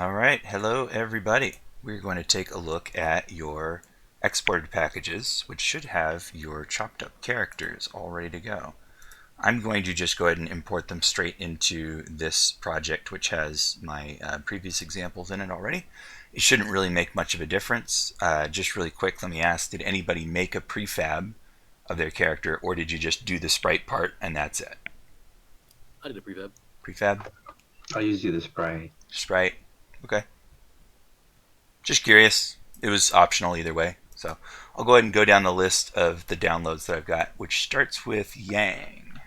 All right, hello everybody. We're going to take a look at your exported packages, which should have your chopped up characters all ready to go. I'm going to just go ahead and import them straight into this project, which has my previous examples in it already. It shouldn't really make much of a difference. Just really quick, let me ask, did anybody make a prefab of their character, or did you just do the sprite part and that's it? I did a prefab. Prefab? I'll use you the Sprite. Sprite? Okay. Just curious. It was optional either way. So I'll go ahead and go down the list of the downloads that I've got, which starts with Yang.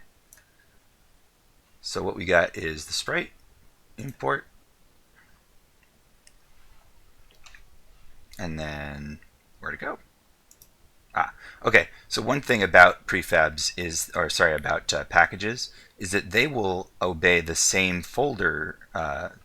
So what we got is the Sprite, import, and then where to go? Okay. So one thing about prefabs is, or sorry, about packages, is that they will obey the same folder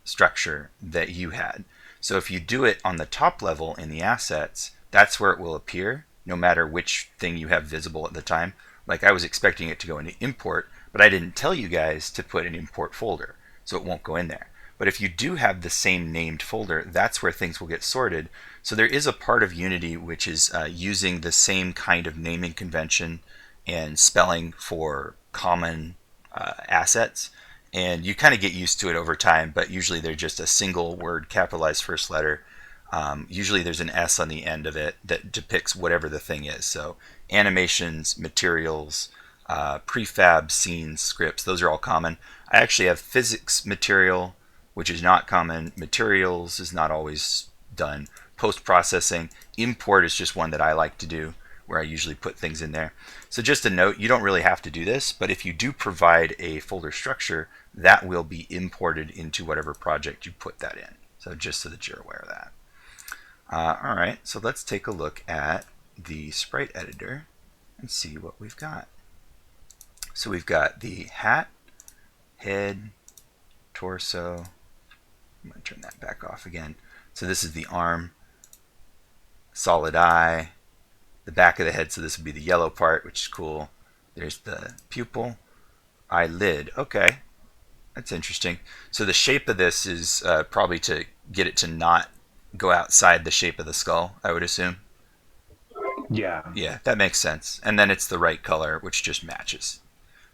structure that you had. So if you do it on the top level in the assets, that's where it will appear, no matter which thing you have visible at the time. Like I was expecting it to go into import, but I didn't tell you guys to put an import folder, so it won't go in there. But if you do have the same named folder, that's where things will get sorted. So there is a part of Unity which is using the same kind of naming convention and spelling for common assets. And you kind of get used to it over time, but usually they're just a single word, capitalized first letter. Usually there's an S on the end of it that depicts whatever the thing is. So animations, materials, prefab, scenes, scripts, those are all common. I actually have physics material, which is not common. Materials is not always done. Post-processing. Import is just one that I like to do, where I usually put things in there. So just a note, you don't really have to do this, but if you do provide a folder structure, that will be imported into whatever project you put that in. So just so that you're aware of that. All right, so let's take a look at the Sprite Editor and see what we've got. So we've got the hat, head, torso. I'm going to turn that back off again. So this is the arm, solid eye, the back of the head, so this would be the yellow part, which is cool. There's the pupil, eyelid. Okay, that's interesting. So the shape of this is probably to get it to not go outside the shape of the skull, I would assume. Yeah. Yeah, that makes sense. And then it's the right color, which just matches.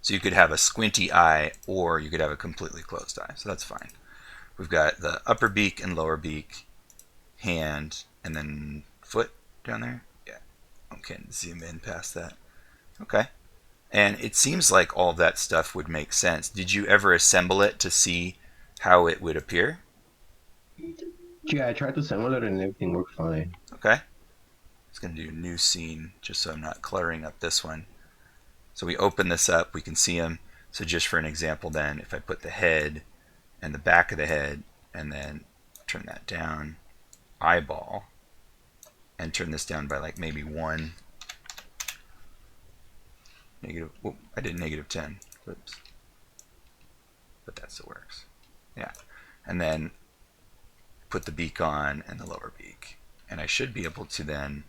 So you could have a squinty eye, or you could have a completely closed eye. So that's fine. We've got the upper beak and lower beak, hand, and then foot down there. Yeah. Okay, zoom in past that. Okay. And it seems like all of that stuff would make sense. Did you ever assemble it to see how it would appear? Yeah, I tried to assemble it and everything worked fine. Okay. It's going to do new scene just so I'm not cluttering up this one. So we open this up, we can see them. So just for an example then, if I put the head and the back of the head and then turn that down, eyeball, and turn this down by like maybe 1, negative, whoop, I did negative 10, whoops, but that still works. Yeah, and then put the beak on and the lower beak, and I should be able to then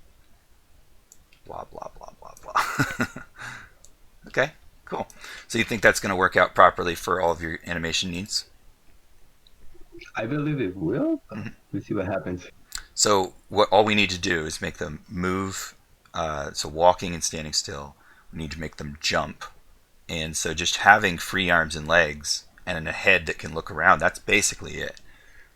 blah blah blah blah blah. Okay, cool. So you think that's going to work out properly for all of your animation needs? I believe it will. We'll see what happens. So what all we need to do is make them move. So walking and standing still, we need to make them jump. And so just having free arms and legs and a head that can look around, that's basically it.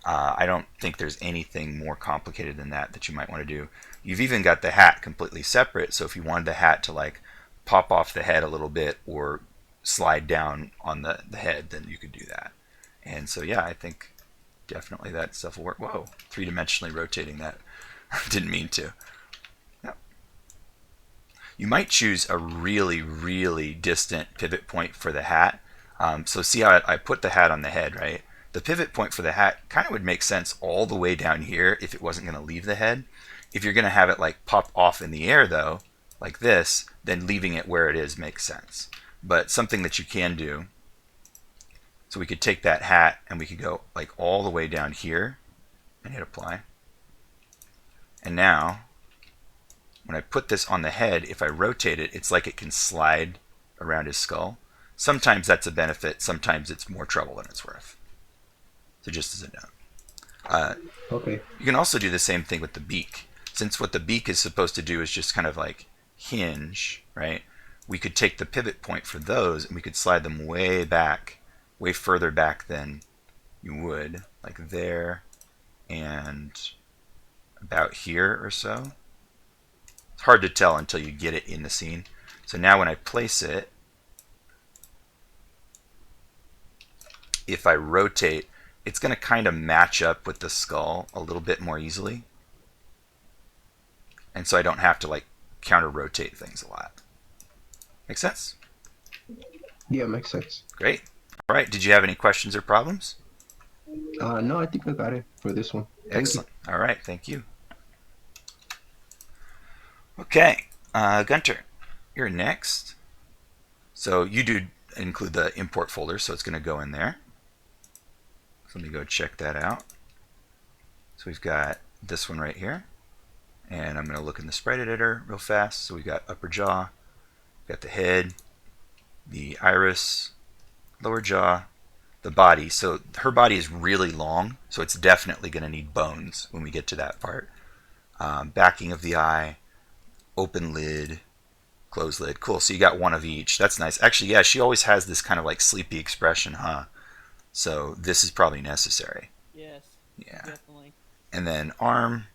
I don't think there's anything more complicated than that you might want to do. You've even got the hat completely separate, so if you wanted the hat to like pop off the head a little bit or slide down on the head, then you could do that. And so yeah, I think definitely that stuff will work. Whoa, three-dimensionally rotating that. Didn't mean to. Yep. You might choose a really, really distant pivot point for the hat. So see how I put the hat on the head, right? The pivot point for the hat kind of would make sense all the way down here if it wasn't going to leave the head. If you're going to have it like pop off in the air though, like this, then leaving it where it is makes sense. But something that you can do, so we could take that hat and we could go like all the way down here and hit apply. And now, when I put this on the head, if I rotate it, it's like it can slide around his skull. Sometimes that's a benefit, sometimes it's more trouble than it's worth. So just as a note. Okay. You can also do the same thing with the beak. Since what the beak is supposed to do is just kind of like hinge, right? We could take the pivot point for those and we could slide them way back, way further back than you would, like there and about here or so. It's hard to tell until you get it in the scene. So now when I place it, if I rotate, it's going to kind of match up with the skull a little bit more easily. And so I don't have to like counter rotate things a lot. Make sense? Yeah, makes sense. Great. All right. Did you have any questions or problems? No, I think I got it for this one. Thank Excellent. All right. Thank you. Okay. Gunter, you're next. So you do include the import folder, so it's going to go in there. So let me go check that out. So we've got this one right here. And I'm going to look in the Sprite Editor real fast. So we've got upper jaw, got the head, the iris, lower jaw, the body. So her body is really long, so it's definitely going to need bones when we get to that part. Backing of the eye, open lid, closed lid. Cool. So you got one of each. That's nice. Actually, yeah, she always has this kind of like sleepy expression, huh? So this is probably necessary. Yes. Yeah. Definitely. And then arm.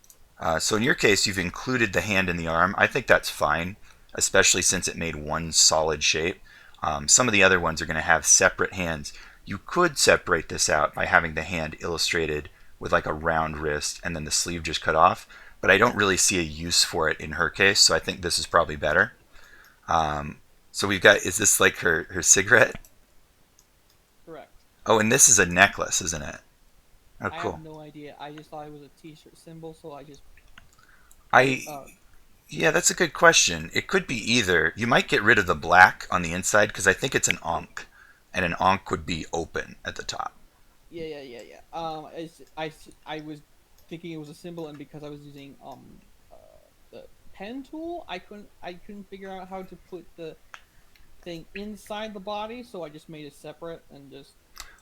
So in your case, you've included the hand in the arm. I think that's fine, especially since it made one solid shape. Some of the other ones are going to have separate hands. You could separate this out by having the hand illustrated with like a round wrist and then the sleeve just cut off, but I don't really see a use for it in her case, so I think this is probably better. So we've got, is this like her cigarette? Correct. Oh, and this is a necklace, isn't it? Oh, I cool. have no idea. I just thought it was a T-shirt symbol, so I just. Yeah, that's a good question. It could be either. You might get rid of the black on the inside because I think it's an ankh, and an ankh would be open at the top. Yeah. I was thinking it was a symbol, and because I was using the pen tool, I couldn't figure out how to put the thing inside the body, so I just made it separate and just.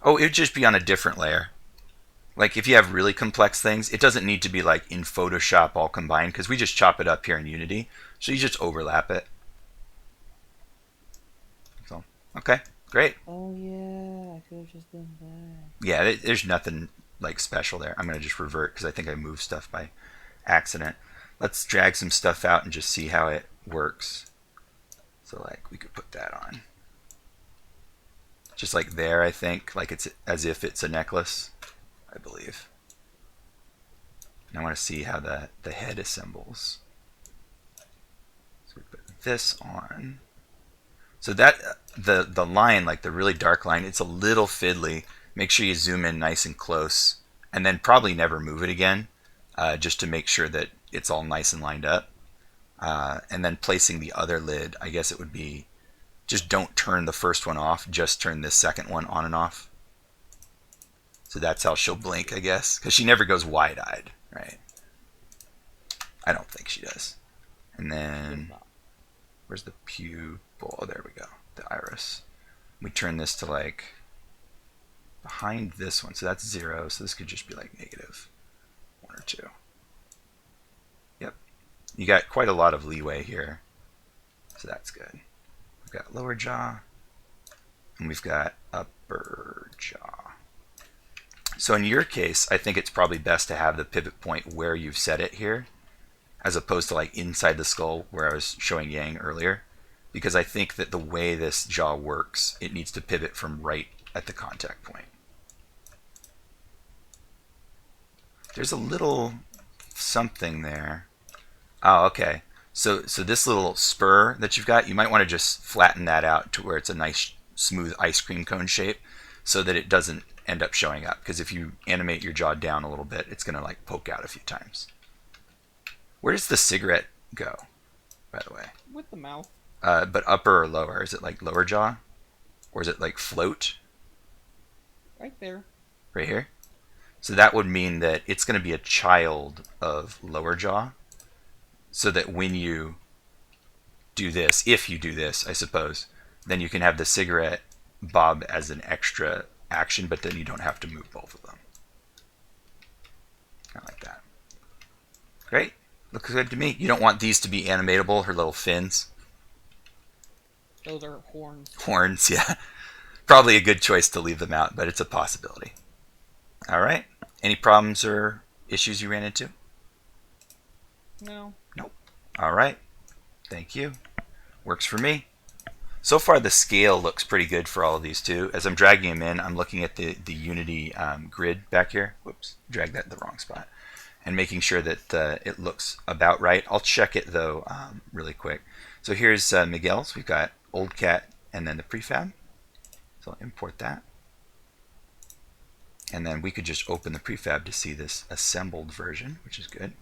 Oh, it would just be on a different layer. Like if you have really complex things, it doesn't need to be like in Photoshop all combined because we just chop it up here in Unity. So you just overlap it. So, okay, great. Oh yeah, I could have just done that. Yeah, there's nothing like special there. I'm going to just revert because I think I moved stuff by accident. Let's drag some stuff out and just see how it works. So like we could put that on. Just like there, I think, like it's as if it's a necklace, I believe. And I want to see how the head assembles. So we put this on. So that the line, like the really dark line, it's a little fiddly. Make sure you zoom in nice and close, and then probably never move it again, just to make sure that it's all nice and lined up. And then placing the other lid, I guess it would be, just don't turn the first one off, just turn this second one on and off. So that's how she'll blink, I guess, because she never goes wide-eyed, right? I don't think she does. And then, where's the pupil? Oh, there we go, the iris. We turn this to like behind this one, so that's 0. So this could just be like -1 or 2. Yep, you got quite a lot of leeway here, so that's good. We've got lower jaw, and we've got upper jaw. So in your case, I think it's probably best to have the pivot point where you've set it here, as opposed to like inside the skull where I was showing Yang earlier, because I think that the way this jaw works, it needs to pivot from right at the contact point. There's a little something there. Oh, okay. So this little spur that you've got, you might want to just flatten that out to where it's a nice smooth ice cream cone shape so that it doesn't end up showing up. Because if you animate your jaw down a little bit, it's going to like poke out a few times. Where does the cigarette go, by the way? With the mouth. But upper or lower? Is it like lower jaw? Or is it like float? Right there. Right here? So that would mean that it's going to be a child of lower jaw. So that when you do this, if you do this, I suppose, then you can have the cigarette bob as an extra action, but then you don't have to move both of them. Looks good to me. You don't want these to be animatable, her little fins. Those are horns. Horns, yeah. Probably a good choice to leave them out, but it's a possibility. All right. Any problems or issues you ran into? No. Nope. All right. Thank you. Works for me. So far, the scale looks pretty good for all of these too. As I'm dragging them in, I'm looking at the Unity grid back here. Whoops, dragged that in the wrong spot. And making sure that it looks about right. I'll check it though really quick. So here's Miguel's. We've got Old Cat and then the prefab. So I'll import that. And then we could just open the prefab to see this assembled version, which is good.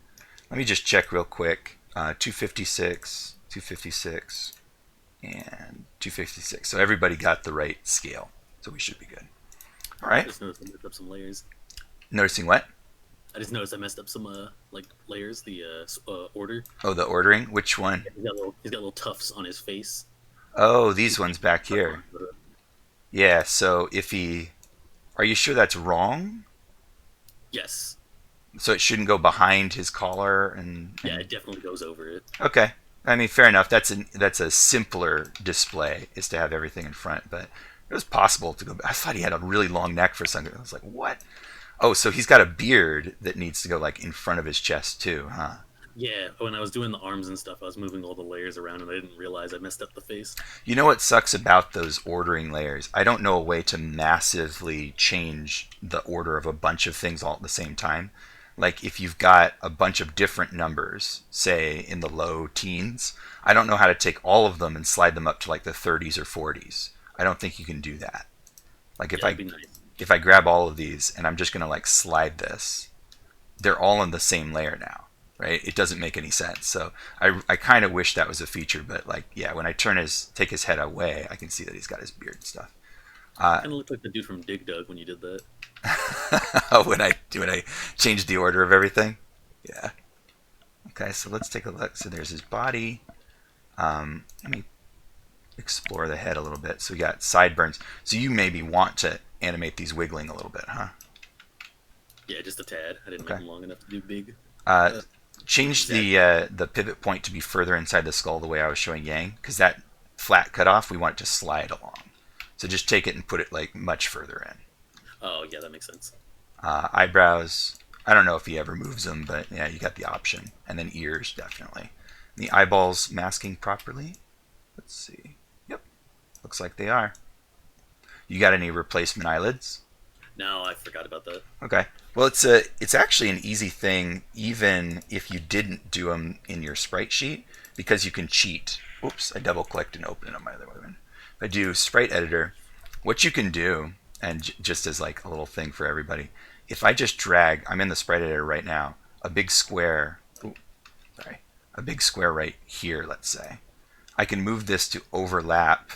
Let me just check real quick. 256, 256, and 256. So everybody got the right scale. So we should be good. All right. I just noticed I messed up some layers. Noticing what? I just noticed I messed up some like layers. The order. Oh, the ordering. Which one? He's got little tufts on his face. Oh, these ones back here. Yeah. So if he, are you sure that's wrong? Yes. So it shouldn't go behind his collar and Yeah, it definitely goes over it. okay. I mean, fair enough. That's a simpler display, is to have everything in front. But it was possible to go back. I thought he had a really long neck for some. I was like, what? Oh, so he's got a beard that needs to go like in front of his chest too, huh? Yeah, when I was doing the arms and stuff, I was moving all the layers around, and I didn't realize I messed up the face. You know what sucks about those ordering layers? I don't know a way to massively change the order of a bunch of things all at the same time. Like if you've got a bunch of different numbers, say in the low teens, I don't know how to take all of them and slide them up to like the 30s or 40s. I don't think you can do that. Like That'd be nice. if I grab all of these and I'm just going to like slide this, they're all in the same layer now, right? It doesn't make any sense. So I kind of wish that was a feature, but like, yeah, when I take his head away, I can see that he's got his beard and stuff. Kind of looked like the dude from Dig Dug when you did that. when I change the order of everything. Yeah. Okay, so let's take a look. So there's his body. Let me explore the head a little bit. So we got sideburns. So you maybe want to animate these wiggling a little bit, huh? Yeah, just a tad. I didn't Okay. make them long enough to do big. Change the pivot point to be further inside the skull the way I was showing Yang, because that flat cutoff, we want it to slide along. So just take it and put it like much further in. Oh, yeah, that makes sense. Eyebrows, I don't know if he ever moves them, but yeah, you got the option. And then ears, definitely. And the eyeballs masking properly. Let's see. Yep, looks like they are. You got any replacement eyelids? No, I forgot about that. Okay. Well, it's actually an easy thing, even if you didn't do them in your sprite sheet, because you can cheat. Oops, I double-clicked and opened it on my other one. If I do Sprite Editor, what you can do, and just as like a little thing for everybody, if I just drag, I'm in the Sprite Editor right now, a big square right here, let's say, I can move this to overlap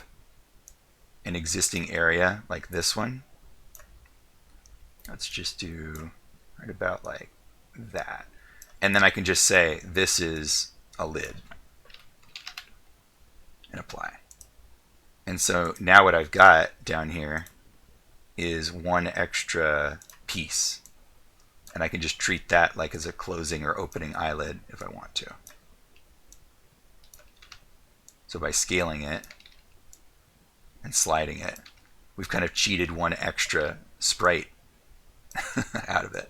an existing area like this one. Let's just do right about like that. And then I can just say, this is a lid, and apply. And so now what I've got down here is one extra piece. And I can just treat that like as a closing or opening eyelid if I want to. So by scaling it and sliding it, we've kind of cheated one extra sprite out of it.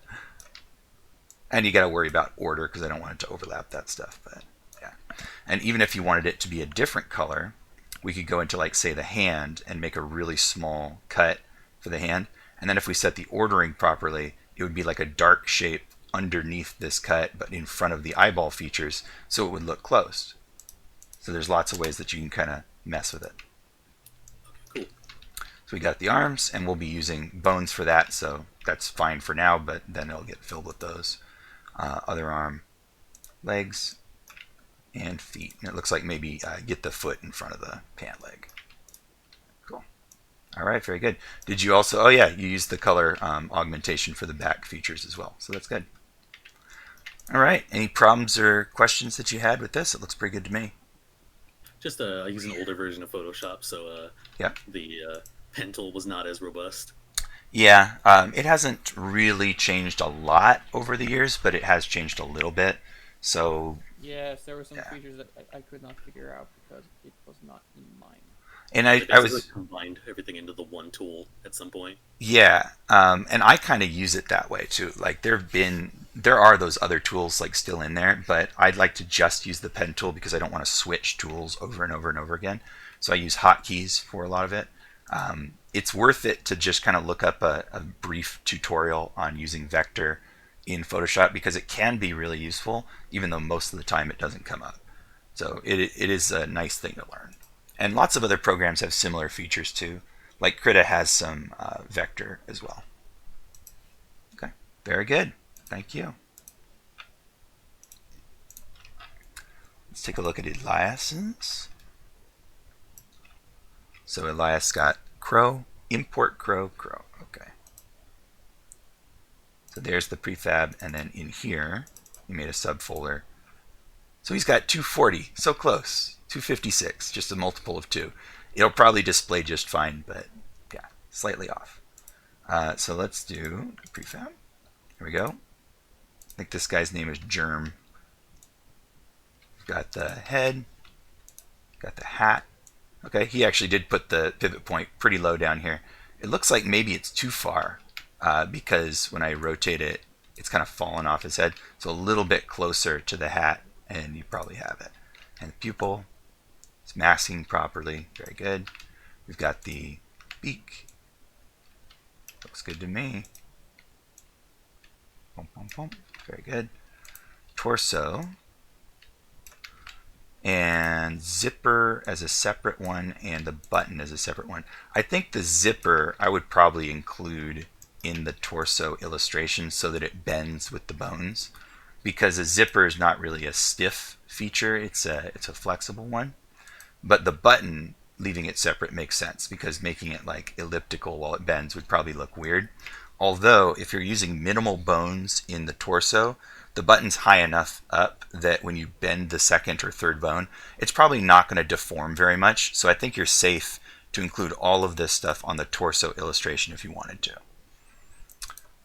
And you got to worry about order because I don't want it to overlap that stuff. But yeah. And even if you wanted it to be a different color, we could go into like say the hand and make a really small cut for the hand. And then if we set the ordering properly, it would be like a dark shape underneath this cut, but in front of the eyeball features, so it would look closed. So there's lots of ways that you can kind of mess with it. Cool. So we got the arms, and we'll be using bones for that, so that's fine for now, but then it'll get filled with those. Other arm, legs, and feet. And it looks like maybe get the foot in front of the pant leg. Cool. All right, very good. Did you also, oh yeah, you used the color augmentation for the back features as well, so that's good. All right, any problems or questions that you had with this? It looks pretty good to me. Just I use an older version of Photoshop, so Yeah. the pen tool was not as robust. Yeah, it hasn't really changed a lot over the years, but it has changed a little bit. So, Yes, there were some yeah. features that I could not figure out because it was not in mine. And They I basically was, combined everything into the one tool at some point. yeah, and I kind of use it that way too. Like there are those other tools like still in there, but I'd like to just use the pen tool because I don't want to switch tools over and over and over again. So I use hotkeys for a lot of it. It's worth it to just kind of look up a brief tutorial on using vector in Photoshop because it can be really useful, even though most of the time it doesn't come up. So it is a nice thing to learn. And lots of other programs have similar features too. Like Krita has some vector as well. Okay, very good. Thank you. Let's take a look at Elias's. So Elias got crow, import crow, crow. Okay. So there's the prefab, and then in here, he made a subfolder. So he's got 240, so close. 256, just a multiple of 2. It'll probably display just fine, but yeah, slightly off. So let's do prefab. Here we go. I think this guy's name is Germ. We've got the head, got the hat. Okay, he actually did put the pivot point pretty low down here. It looks like maybe it's too far because when I rotate it, it's kind of fallen off his head. So a little bit closer to the hat, and you probably have it. And the pupil, it's masking properly. Very good. We've got the beak. Looks good to me. Boom, boom, boom. Very good. Torso. And zipper as a separate one, and the button as a separate one. I think the zipper I would probably include in the torso illustration so that it bends with the bones, because a zipper is not really a stiff feature, it's a flexible one. But the button, leaving it separate, makes sense because making it like elliptical while it bends would probably look weird. Although if you're using minimal bones in the torso, the button's high enough up that when you bend the second or third bone, it's probably not going to deform very much. So I think you're safe to include all of this stuff on the torso illustration if you wanted to.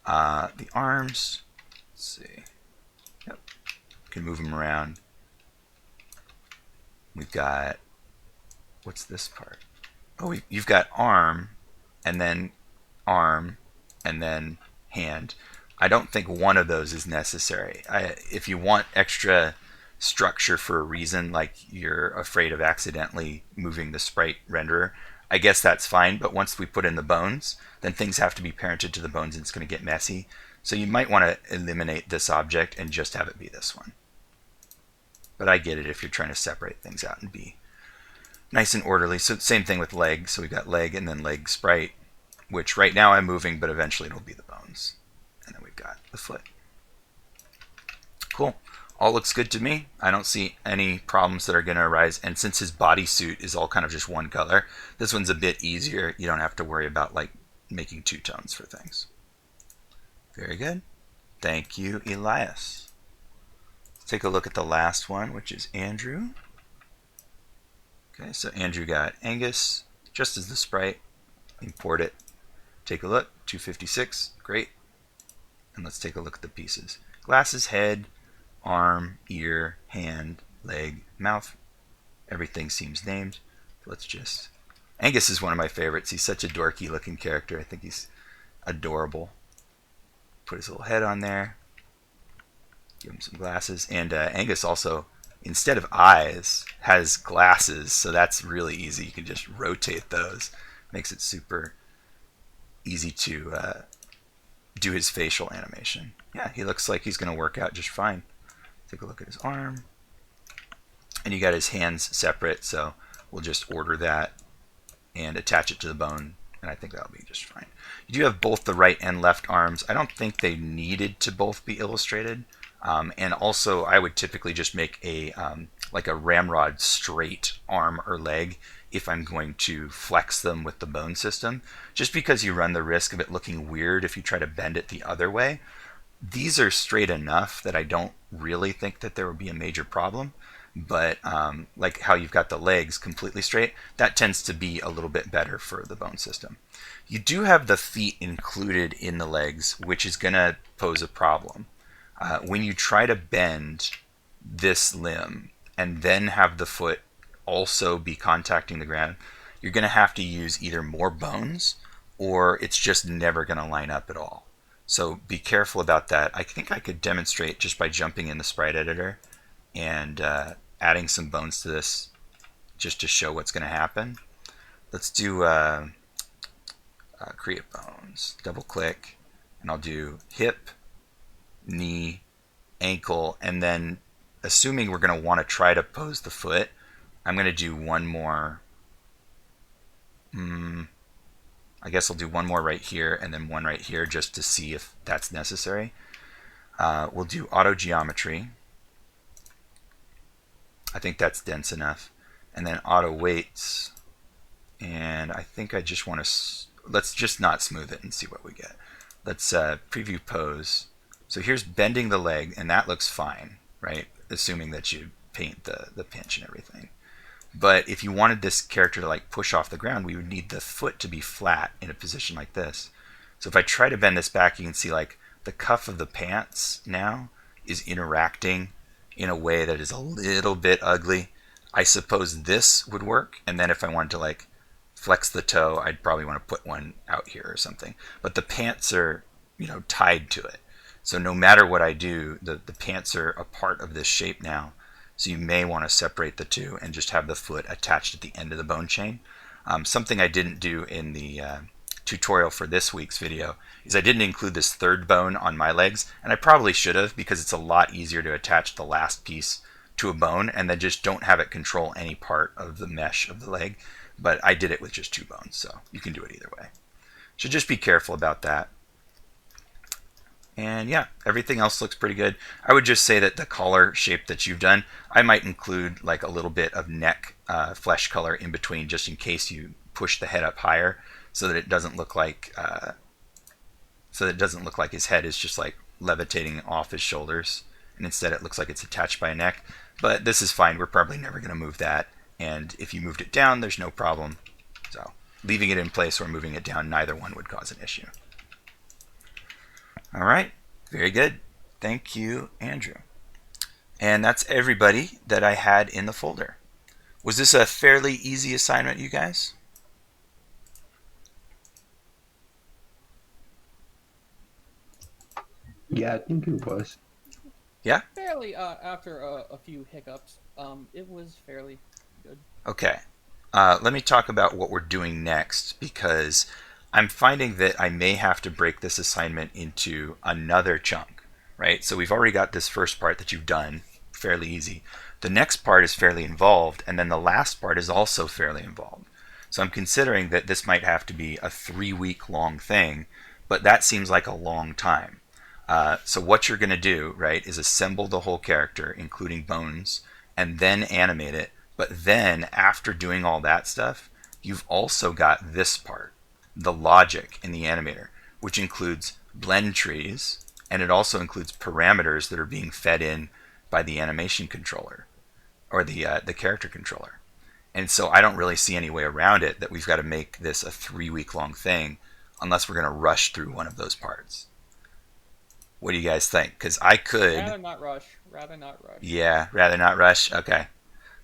The arms, let's see. Yep, can move them around. We've got, what's this part? Oh, you've got arm, and then hand. I don't think one of those is necessary. If you want extra structure for a reason, like you're afraid of accidentally moving the sprite renderer, I guess that's fine. But once we put in the bones, then things have to be parented to the bones and it's going to get messy. So you might want to eliminate this object and just have it be this one. But I get it if you're trying to separate things out and be nice and orderly. So same thing with leg. So we've got leg and then leg sprite, which right now I'm moving, but eventually it'll be the bones. And then we've got the foot. Cool. All looks good to me. I don't see any problems that are going to arise. And since his bodysuit is all kind of just one color, this one's a bit easier. You don't have to worry about like making two tones for things. Very good. Thank you, Elias. Let's take a look at the last one, which is Andrew. Okay, so Andrew got Angus, just as the sprite. Import it. Take a look. 256. Great. And let's take a look at the pieces. Glasses, head, arm, ear, hand, leg, mouth. Everything seems named. Let's just... Angus is one of my favorites. He's such a dorky looking character. I think he's adorable. Put his little head on there. Give him some glasses. And Angus also, instead of eyes, has glasses. So that's really easy. You can just rotate those. Makes it super easy to do his facial animation. Yeah, he looks like he's going to work out just fine. Take a look at his arm. And you got his hands separate, so we'll just order that and attach it to the bone, and I think that'll be just fine. You do have both the right and left arms. I don't think they needed to both be illustrated. And also, I would typically just make a like a ramrod straight arm or leg if I'm going to flex them with the bone system, just because you run the risk of it looking weird if you try to bend it the other way. These are straight enough that I don't really think that there would be a major problem. But like how you've got the legs completely straight, that tends to be a little bit better for the bone system. You do have the feet included in the legs, which is going to pose a problem. When you try to bend this limb and then have the foot also be contacting the ground, you're going to have to use either more bones or it's just never going to line up at all. So be careful about that. I think I could demonstrate just by jumping in the Sprite Editor and adding some bones to this just to show what's going to happen. Let's do create bones. Double click, and I'll do hip, knee, ankle, and then assuming we're going to want to try to pose the foot, I'm going to do one more. I guess I'll do one more right here and then one right here just to see if that's necessary. We'll do auto geometry. I think that's dense enough. And then auto weights. And I think I just want to, let's just not smooth it and see what we get. Let's preview pose. So here's bending the leg, and that looks fine, right? Assuming that you paint the pinch and everything. But if you wanted this character to like push off the ground, we would need the foot to be flat in a position like this. So if I try to bend this back, you can see like the cuff of the pants now is interacting in a way that is a little bit ugly. I suppose this would work, and then if I wanted to like flex the toe, I'd probably want to put one out here or something. But the pants are, you know, tied to it. So no matter what I do, the pants are a part of this shape now. So you may want to separate the two and just have the foot attached at the end of the bone chain. Something I didn't do in the tutorial for this week's video is I didn't include this third bone on my legs, and I probably should have because it's a lot easier to attach the last piece to a bone and then just don't have it control any part of the mesh of the leg. But I did it with just 2 bones, so you can do it either way. So just be careful about that. And yeah, everything else looks pretty good. I would just say that the collar shape that you've done, I might include like a little bit of neck flesh color in between just in case you push the head up higher so that it doesn't look like his head is just like levitating off his shoulders, and instead it looks like it's attached by a neck. But this is fine. We're probably never going to move that. And if you moved it down, there's no problem. So leaving it in place or moving it down, neither one would cause an issue. All right, very good. Thank you, Andrew. And that's everybody that I had in the folder. Was this a fairly easy assignment, you guys? Yeah, I think it was. Yeah? Fairly, after a few hiccups, it was fairly good. Okay. Let me talk about what we're doing next, because I'm finding that I may have to break this assignment into another chunk, right? So we've already got this first part that you've done, fairly easy. The next part is fairly involved, and then the last part is also fairly involved. So I'm considering that this might have to be a 3-week long thing, but that seems like a long time. So what you're going to do, right, is assemble the whole character, including bones, and then animate it. But then, after doing all that stuff, you've also got this part, the logic in the animator, which includes blend trees, and it also includes parameters that are being fed in by the animation controller, or the character controller. And so I don't really see any way around it that we've got to make this a 3-week long thing unless we're going to rush through one of those parts. What do you guys think? Because I could... Rather not rush. Yeah, rather not rush? Okay.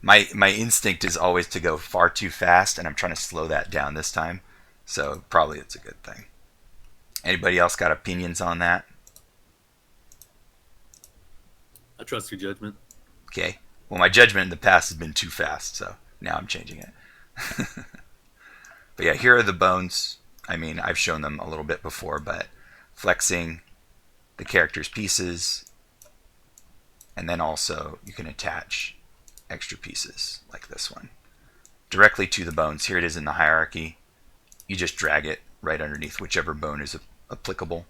My instinct is always to go far too fast, and I'm trying to slow that down this time. So probably it's a good thing. Anybody else got opinions on that? I trust your judgment. Okay. Well, my judgment in the past has been too fast, so now I'm changing it. But yeah, here are the bones. I mean, I've shown them a little bit before, but flexing the character's pieces, and then also you can attach extra pieces like this one directly to the bones. Here it is in the hierarchy. You just drag it right underneath whichever bone is applicable.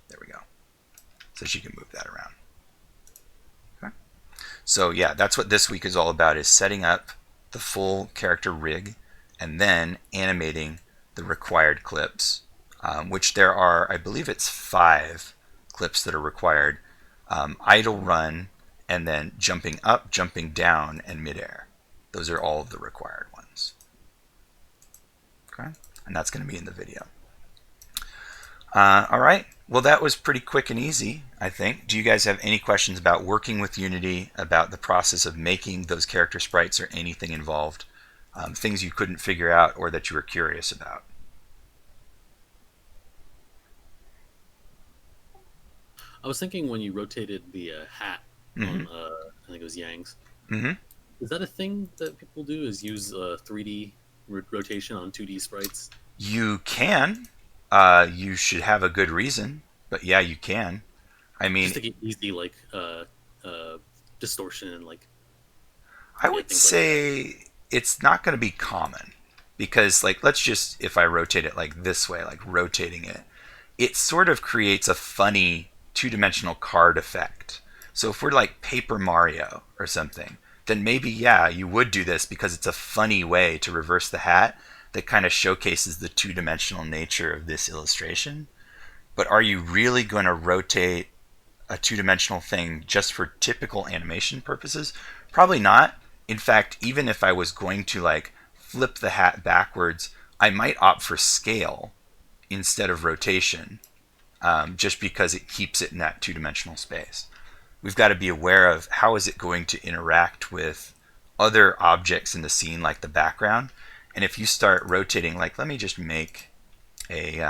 There we go. So she can move that around. Okay. So yeah, that's what this week is all about, is setting up the full character rig and then animating the required clips, which there are, I believe it's 5 clips that are required. Idle run, and then jumping up, jumping down, and midair. Those are all of the required ones. Okay, and that's going to be in the video. All right, Well, that was pretty quick and easy, I think. Do you guys have any questions about working with Unity, about the process of making those character sprites, or anything involved? Things you couldn't figure out or that you were curious about? I was thinking when you rotated the hat Mm-hmm. on, I think it was Yang's. Mm-hmm. Is that a thing that people do? Is use 3D rotation on 2D sprites? You can. You should have a good reason, but yeah, you can. I Just mean, to get easy, like distortion and like I yeah, would things like that. say it's not going to be common because, like, let's just, if I rotate it like this way, like rotating it, it sort of creates a funny two-dimensional card effect. So if we're like Paper Mario or something, then maybe, yeah, you would do this because it's a funny way to reverse the hat that kind of showcases the two-dimensional nature of this illustration. But are you really going to rotate a two-dimensional thing just for typical animation purposes? Probably not. In fact, even if I was going to like flip the hat backwards, I might opt for scale instead of rotation, just because it keeps it in that two-dimensional space. We've got to be aware of how is it going to interact with other objects in the scene, like the background. And if you start rotating, like, let me just make a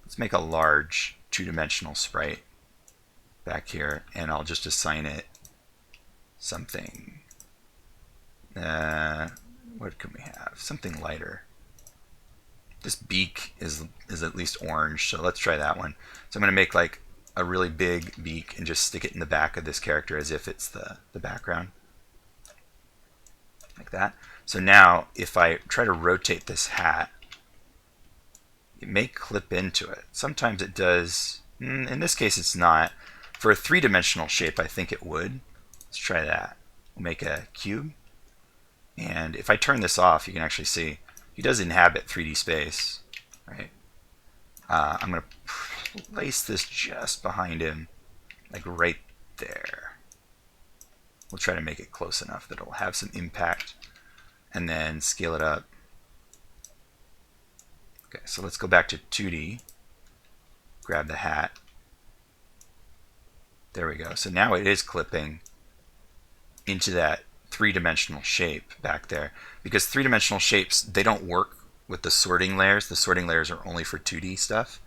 let's make a large two-dimensional sprite back here, and I'll just assign it something. What can we have? Something lighter. This beak is at least orange, so let's try that one. So I'm going to make like a really big beak and just stick it in the back of this character as if it's the background. Like that. So now if I try to rotate this hat, it may clip into it. Sometimes it does. In this case it's not. For a three-dimensional shape I think it would. Let's try that. We'll make a cube. And if I turn this off, you can actually see he does inhabit 3D space, right? I'm going to place this just behind him, like right there. We'll try to make it close enough that it'll have some impact, and then scale it up. Okay, so let's go back to 2D. Grab the hat. There we go. So now it is clipping into that three-dimensional shape back there, because three-dimensional shapes, they don't work with the sorting layers. The sorting layers are only for 2D stuff.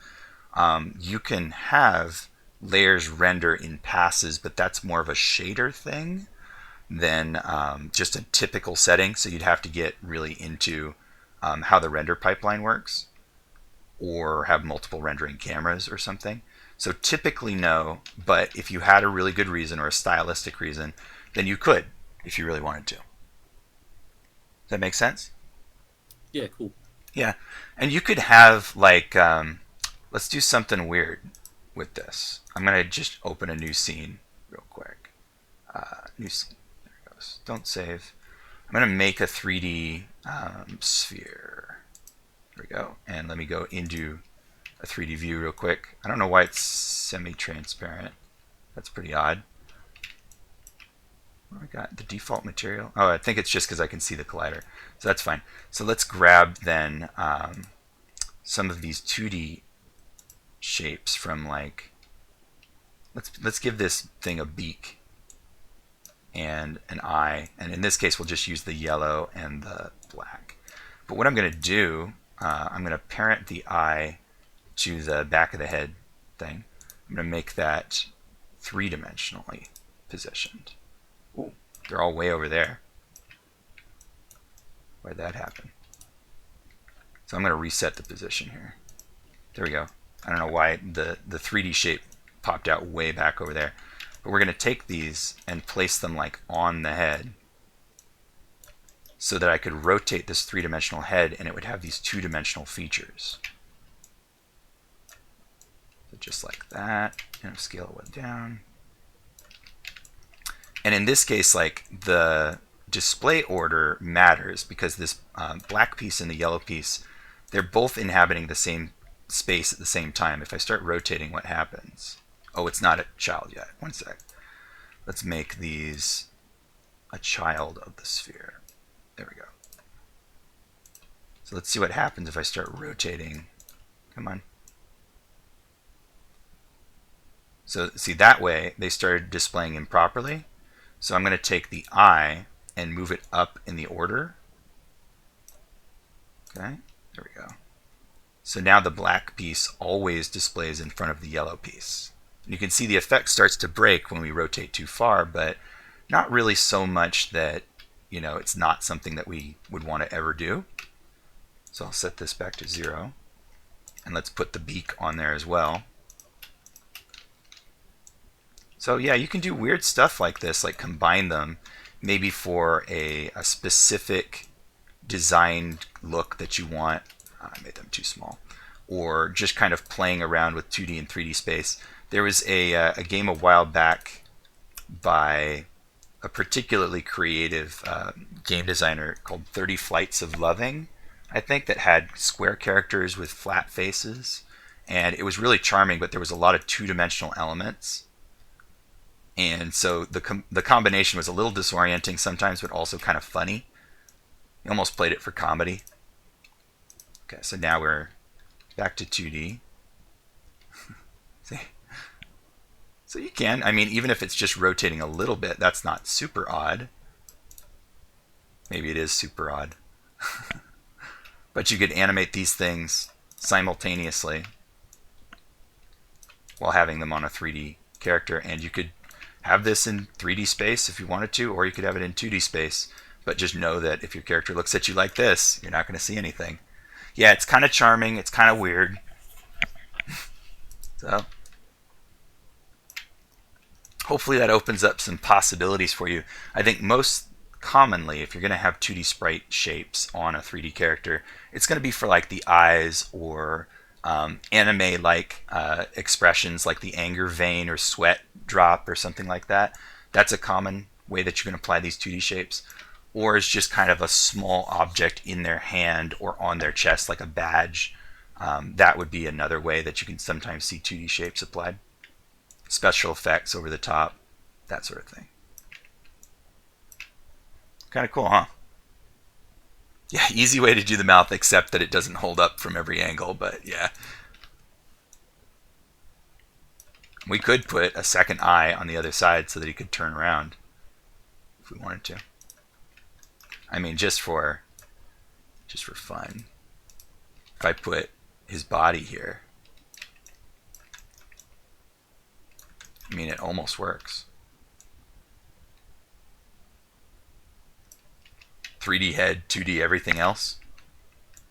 You can have layers render in passes, but that's more of a shader thing than just a typical setting. So you'd have to get really into how the render pipeline works, or have multiple rendering cameras or something. So typically no, but if you had a really good reason or a stylistic reason, then you could, if you really wanted to. Does that make sense? Yeah, cool. Yeah. And you could have like, let's do something weird with this. I'm going to just open a new scene real quick. New scene. There it goes. Don't save. I'm going to make a 3D sphere. There we go. And let me go into a 3D view real quick. I don't know why it's semi-transparent. That's pretty odd. What do I got? The default material? Oh, I think it's just because I can see the collider. So that's fine. So let's grab then some of these 2D shapes from like, let's give this thing a beak and an eye. And in this case, we'll just use the yellow and the black. But what I'm going to do, I'm going to parent the eye to the back of the head thing. I'm going to make that three-dimensionally positioned. Ooh, they're all way over there. Why'd that happen? So I'm going to reset the position here. There we go. I don't know why the 3D shape popped out way back over there. But we're going to take these and place them like on the head so that I could rotate this three-dimensional head and it would have these two-dimensional features. So just like that. And scale it down. And in this case, like, the display order matters because this black piece and the yellow piece, they're both inhabiting the same space at the same time. If I start rotating, what happens? Oh, it's not a child yet. One sec. Let's make these a child of the sphere. There we go. So let's see what happens if I start rotating. Come on. So see, that way they started displaying improperly. So I'm going to take the eye and move it up in the order. Okay, there we go. So now the black piece always displays in front of the yellow piece. You can see the effect starts to break when we rotate too far, but not really so much that, you know, it's not something that we would want to ever do. So I'll set this back to 0. And let's put the beak on there as well. So yeah, you can do weird stuff like this, like combine them, maybe for a specific designed look that you want. I made them too small. Or just kind of playing around with 2D and 3D space. There was a game a while back by a particularly creative game designer called 30 Flights of Loving, I think, that had square characters with flat faces. And it was really charming, but there was a lot of two-dimensional elements. And so the combination was a little disorienting sometimes, but also kind of funny. You almost played it for comedy. Okay, so now we're back to 2D. See? So you can, I mean, even if it's just rotating a little bit, that's not super odd. Maybe it is super odd. But you could animate these things simultaneously while having them on a 3D character, and you could have this in 3D space if you wanted to, or you could have it in 2D space, but just know that if your character looks at you like this, you're not going to see anything. Yeah, it's kind of charming, it's kind of weird. So hopefully that opens up some possibilities for you. I think most commonly, if you're going to have 2D sprite shapes on a 3D character, it's going to be for like the eyes or anime-like expressions like the anger vein or sweat drop or something like that. That's a common way that you can apply these 2D shapes. Or is just kind of a small object in their hand or on their chest, like a badge. That would be another way that you can sometimes see 2D shapes applied. Special effects over the top, that sort of thing. Kind of cool, huh? Yeah, easy way to do the mouth, except that it doesn't hold up from every angle, but yeah. We could put a second eye on the other side so that he could turn around if we wanted to. I mean, just for fun. If I put his body here, I mean, it almost works. 3D head, 2D everything else.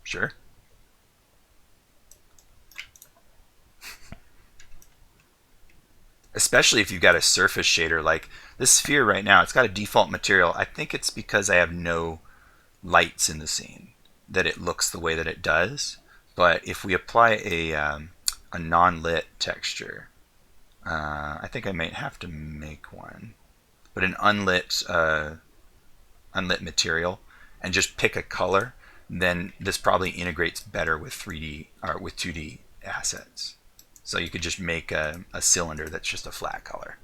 Sure. Especially if you've got a surface shader like this sphere right now. It's got a default material. I think it's because I have no lights in the scene that it looks the way that it does. But if we apply a non-lit texture, I think I might have to make one, but an unlit material, and just pick a color, then this probably integrates better with 3D or with 2D assets. So you could just make a cylinder that's just a flat color.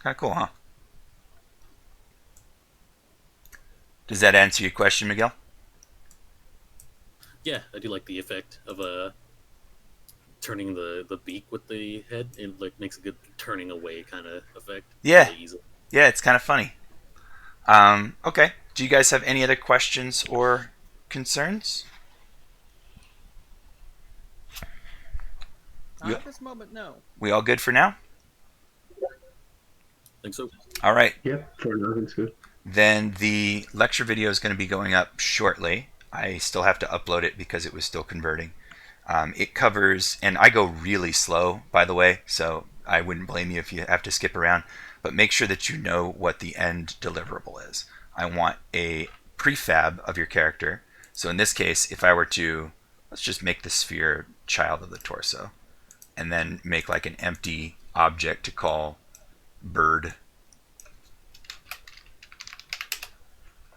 Kind of cool, huh? Does that answer your question, Miguel? Yeah, I do like the effect of turning the beak with the head. It like makes a good turning away kind of effect. Yeah, Really easy. yeah, it's kind of funny. Okay, do you guys have any other questions or concerns? Not at this moment, no. We all good for now? Think so. All right. Yep, for now it's good. Then the lecture video is going to be going up shortly. I still have to upload it because it was still converting. It covers, and I go really slow, by the way, so I wouldn't blame you if you have to skip around, but make sure that you know what the end deliverable is. I want a prefab of your character. So in this case, if I were to, let's just make the sphere child of the torso, and then make like an empty object to call bird.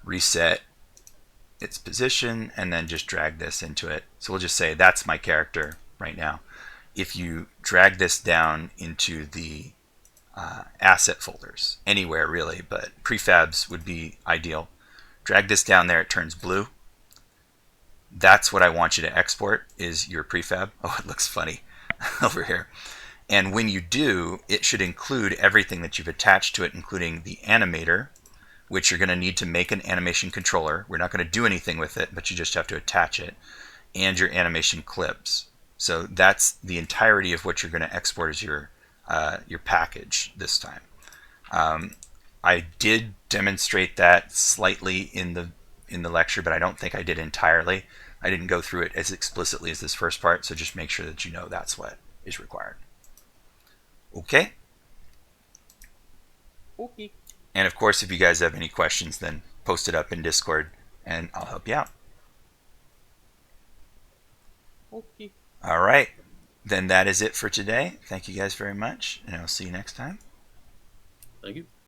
Reset its position, and then just drag this into it. So we'll just say that's my character right now. If you drag this down into the asset folders, anywhere really, but prefabs would be ideal. Drag this down there, it turns blue. That's what I want you to export, is your prefab. Oh, it looks funny. over here. And when you do, it should include everything that you've attached to it, including the animator, which you're going to need to make an animation controller. We're not going to do anything with it, but you just have to attach it, and your animation clips. So that's the entirety of what you're going to export as your package this time. I did demonstrate that slightly in the lecture, but I don't think I did entirely. I didn't go through it as explicitly as this first part, so just make sure that you know that's what is required. Okay? Okay. And of course, if you guys have any questions, then post it up in Discord and I'll help you out. Okay. All right. Then that is it for today. Thank you guys very much, and I'll see you next time. Thank you.